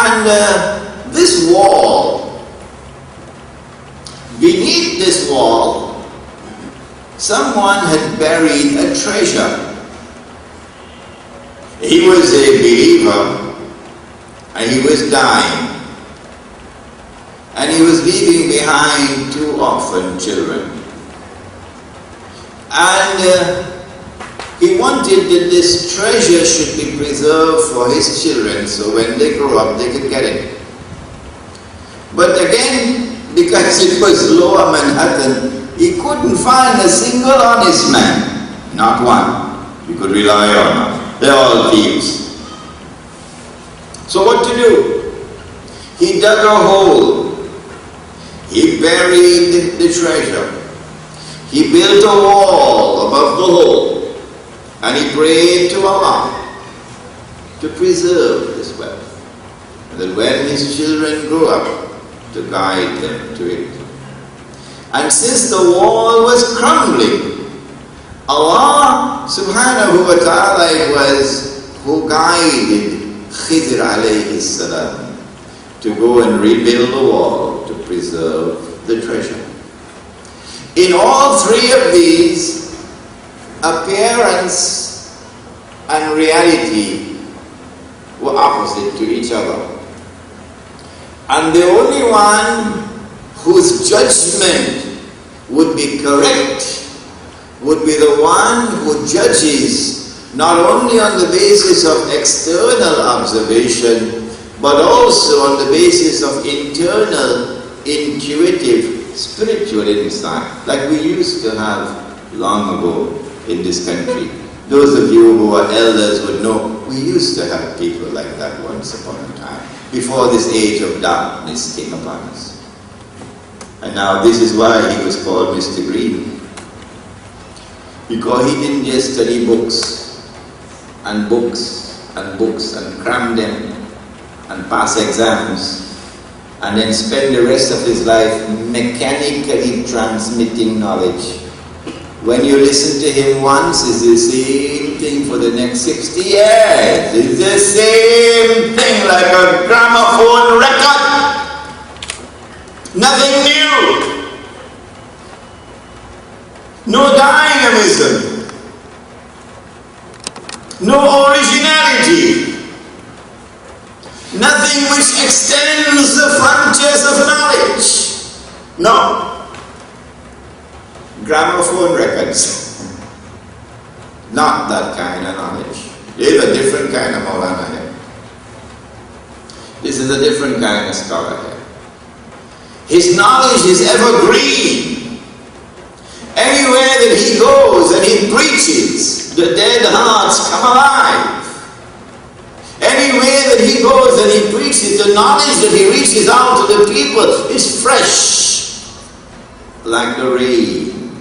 And this wall, beneath this wall, someone had buried a treasure. He was a believer and he was dying. And he was leaving behind 2 orphan children. And he wanted that this treasure should be preserved for his children, so when they grow up they could get it. But again, because it was lower Manhattan, he couldn't find a single honest man. Not one you could rely on. They're all thieves. So what to do? He dug a hole. He buried the treasure. He built a wall above the hole. And he prayed to Allah to preserve this wealth. And that when his children grew up, to guide them to it. And since the wall was crumbling, Allah subhanahu wa ta'ala it was who guided Khidr alayhi salam to go and rebuild the wall to preserve the treasure. In all 3 of these, appearance and reality were opposite to each other. And the only one whose judgment would be correct would be the one who judges not only on the basis of external observation, but also on the basis of internal, intuitive, spiritual insight, like we used to have long ago in this country. Those of you who are elders would know we used to have people like that once upon a time, before this age of darkness came upon us. And now this is why he was called Mr. Green. Because he didn't just study books and books and books and cram them and pass exams and then spend the rest of his life mechanically transmitting knowledge. When you listen to him once, it's the same thing for the next 60 years. It's the same thing like a gramophone record. Nothing new. No dynamism. No originality. Nothing which extends the frontiers of knowledge. No. Gramophone records. Not that kind of knowledge. There's a different kind of Maulana here. This is a different kind of scholar here. His knowledge is evergreen. Anywhere that he goes and he preaches, the dead hearts come alive. Anywhere that he goes and he preaches, the knowledge that he reaches out to the people is fresh, like the rain.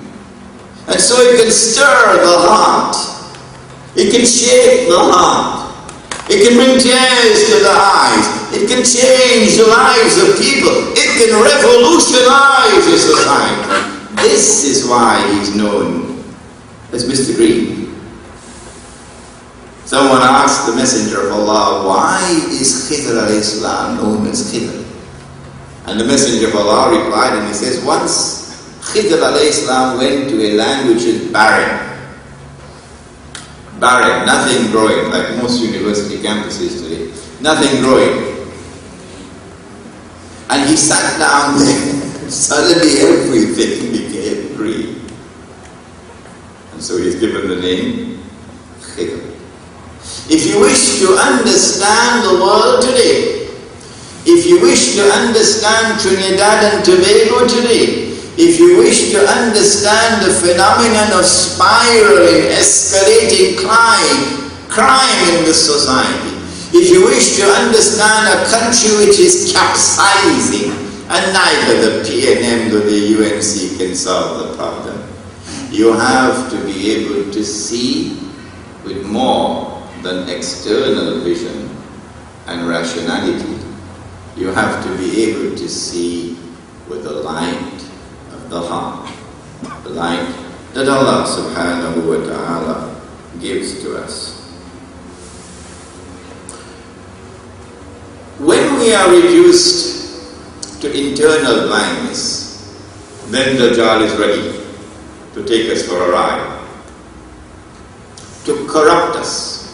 And so it can stir the heart. It can shake the heart. It can bring tears to the eyes. It can change the lives of people. It can revolutionize a society. This is why he's known as Mr. Green. Someone asked the Messenger of Allah, why is Khidr alayhi salam known as Khidr? And the Messenger of Allah replied, and he says, once Khidr alayhi salam went to a land which is barren. Barren, nothing growing, like most university campuses today. Nothing growing. And he sat down there. Suddenly everything became green. And so he's given the name Khidr. If you wish to understand the world today, if you wish to understand Trinidad and Tobago today, if you wish to understand the phenomenon of spiraling, escalating crime in the society, if you wish to understand a country which is capsizing, and neither the PNM nor the UNC can solve the problem, you have to be able to see with more than external vision and rationality. You have to be able to see with the light of the heart, the light that Allah subhanahu wa ta'ala gives to us. When dunya reduced to internal blindness, then Dajjal is ready to take us for a ride, to corrupt us.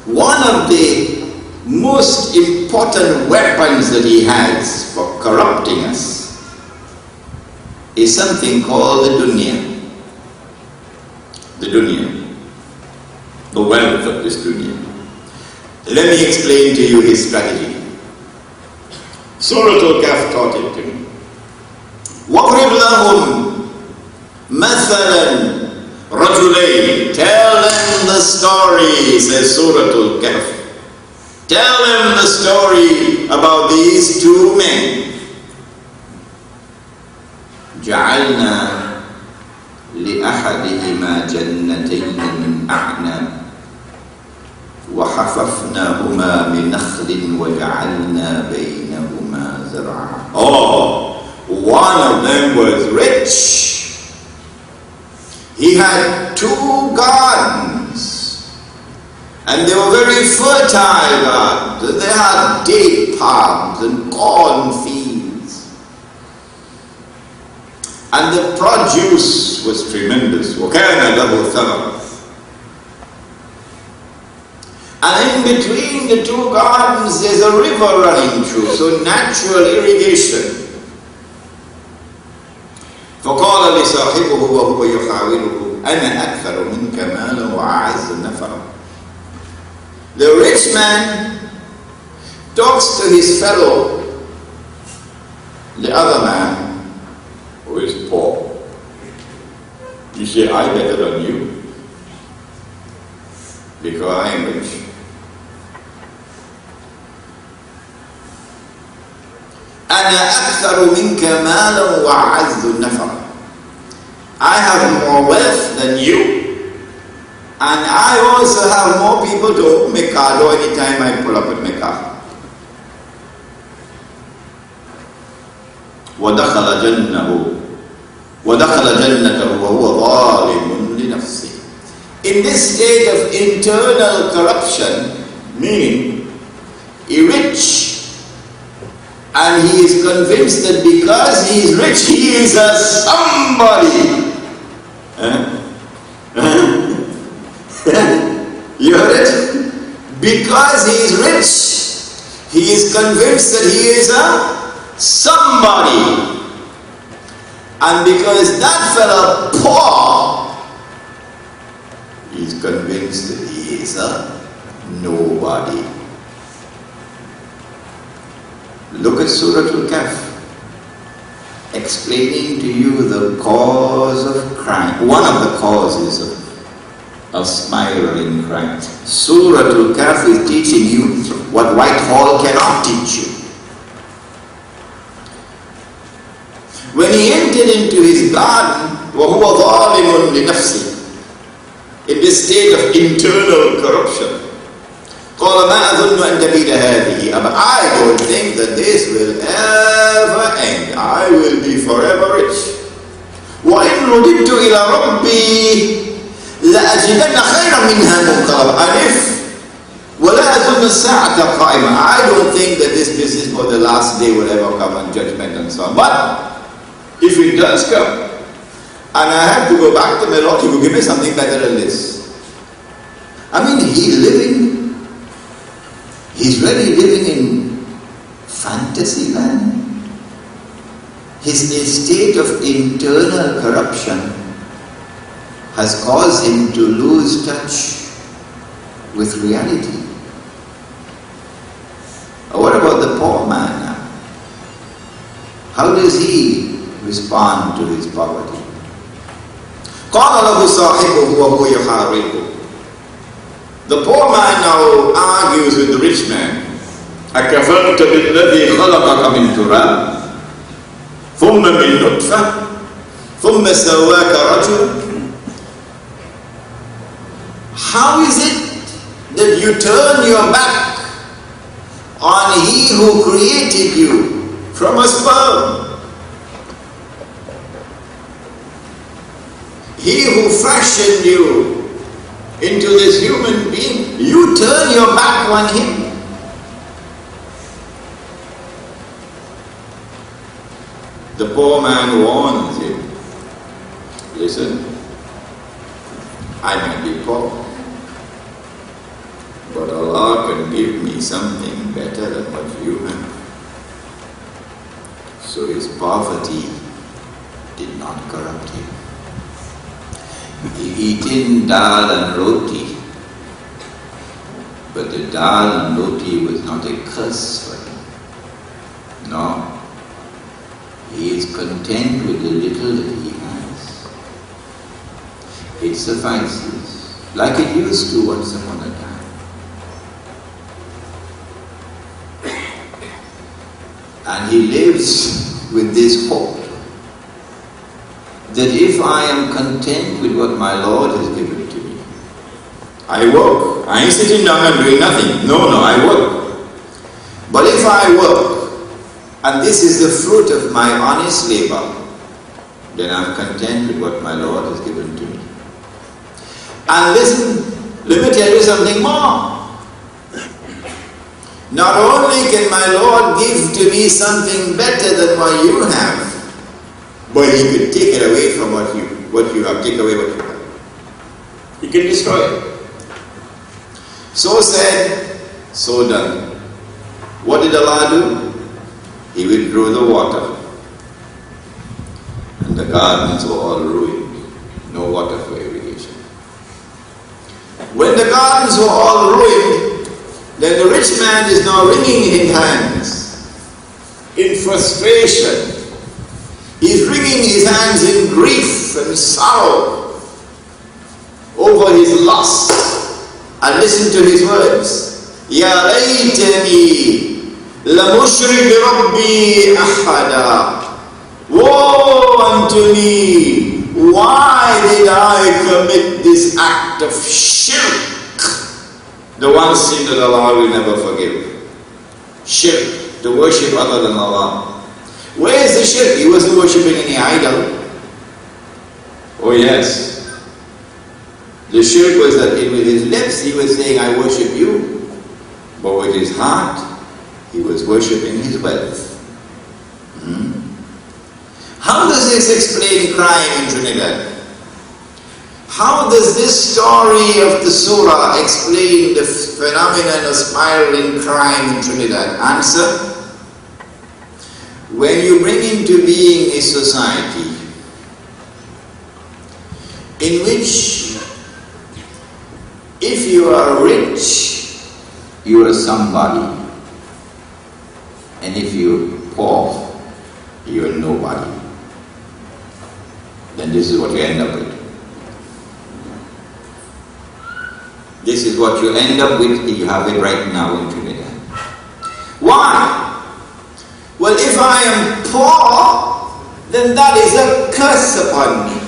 One of the most important weapons that he has for corrupting us is something called the dunya. The dunya, the wealth of this dunya. Let me explain to you his strategy. Surah Al-Kahf taught it to me. وَاضْرِبْ لَهُمْ مَثَلًا رَجُلَيْنِ. Tell them the story, says Surah Al-Kahf. Tell them the story about these two men. جَعَلْنَا لأحدهما جنتين من أعناب وحففناهما بنخل وجعلنا بينهما زرعا. Oh, one of them was rich. He had two gardens, and they were very fertile gardens. They had date palms and corn fields, and the produce was tremendous. وَكَانَ لَهُ ثَمَرٌ. And in between the two gardens there's a river running through, so natural irrigation. فَقَالَ لِصَاحِبُهُ وَهُوَ يُحَاوِرُهُ أَنَا أَكْثَرُ مِنْكَ مَالًا وَأَعَزُّ نَفَرًا. The rich man talks to his fellow, the other man who is poor. You say, I better than you because I am rich. أنا أكثر منك مالا وأعز نفرا. I have more wealth than you, and I also have more people to open my car door anytime I pull up with my car. ودخل جنته وهو ظالم لنفسه. In this state of internal corruption, meaning he rich, and he is convinced that because he is rich, he is a somebody. You heard it? Because he is rich, he is convinced that he is a somebody. And because that fellow poor, he is convinced that he is a nobody. Look at Surah Al-Kahf, explaining to you the cause of crime, one of the causes of spiraling crime. Surah Al-Kahf is teaching you what Whitehall cannot teach you. When he entered into his garden, وَهُوَ ظَالِمٌ لِنَفْسِهِ, in this state of internal corruption, قال ما أظن أن تبيد هذه أبدا. I don't think that this will ever end. I will be forever rich. وإن رددت إلى ربي لأجدن خيرا منها منقلبا. And if ولا أظن الساعة قائمة, I don't think that this business for the last day will ever come and judgment and so on. But if it does come, and I have to go back to my Lord, He will give me something better than this. I mean, he's really living in fantasy land. His state of internal corruption has caused him to lose touch with reality. What about the poor man now? How does he respond to his poverty? قال له صاحبه وهو يحاوره. The poor man now argues with the rich man. أكفرت بالذي خلقك من تراب ثم من نطفة ثم سواك رجلا. How is it that you turn your back on He who created you from a sperm? He who fashioned you into this human being, you turn your back on Him. The poor man warns him, listen, I might be poor, but Allah can give me something better than what you have. So his poverty did not corrupt him. He eaten dal and roti, but the dal and roti was not a curse for him. No. He is content with the little that he has. It suffices, like it used to once upon a time. And he lives with this hope that if I am content with what my Lord has given to me, I work. I ain't sitting down and doing nothing. No, I work. But if I work, and this is the fruit of my honest labor, then I'm content with what my Lord has given to me. And listen, let me tell you something more. Not only can my Lord give to me something better than what you have, but He could take it away from what you have, take away what you have. He can destroy it. So said, so done. What did Allah do? He withdrew the water, and the gardens were all ruined. No water for irrigation. When the gardens were all ruined, then the rich man is now wringing his hands in frustration. He's wringing his hands in grief and sorrow over his loss. And listen to his words. Ya laytani لَمُشْرِكْ رَبِّي أَحَدًا. Woe unto me! Why did I commit this act of shirk? The one sin that Allah will never forgive. Shirk, to worship other than Allah. Where is the shirk? He wasn't worshipping any idol. Oh yes. The shirk was that with his lips he was saying, I worship you. But with his heart, he was worshipping his wealth. How does this explain crime in Trinidad? How does this story of the surah explain the phenomenon of spiraling crime in Trinidad? Answer: when you bring into being a society in which if you are rich, you are somebody. And if you're poor, you're nobody. Then this is what you end up with. This is what you end up with. You have it right now in Trinidad. Why? Well, if I am poor, then that is a curse upon me.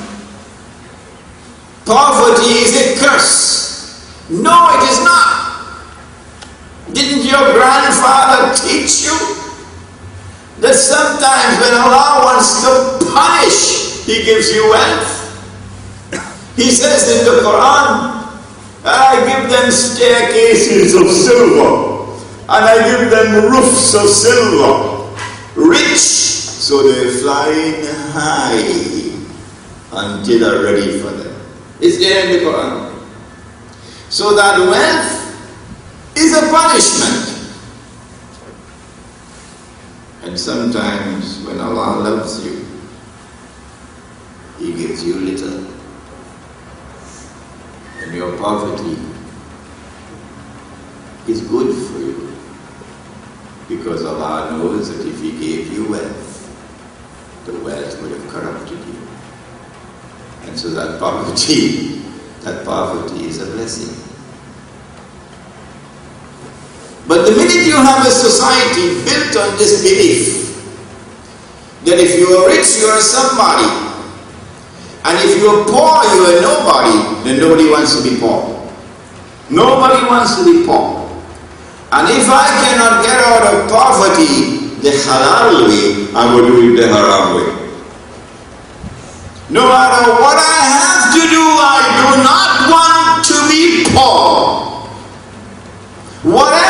Poverty is a curse. No, it is not. Didn't your grandfather teach you that sometimes when Allah wants to punish, He gives you wealth? He says in the Quran, I give them staircases of silver, and I give them roofs of silver. Rich, so they're flying high until they're ready for them. It's there in the Quran. So that wealth is a punishment. And sometimes when Allah loves you, He gives you little. And your poverty is good for you, because Allah knows that if He gave you wealth, the wealth would have corrupted you. And so that poverty is a blessing. But the minute you have a society built on this belief that if you are rich, you are somebody, and if you are poor, you are nobody, then nobody wants to be poor. Nobody wants to be poor. And if I cannot get out of poverty the halal way, I will do it the haram way. No matter what I have to do, I do not want to be poor. Whatever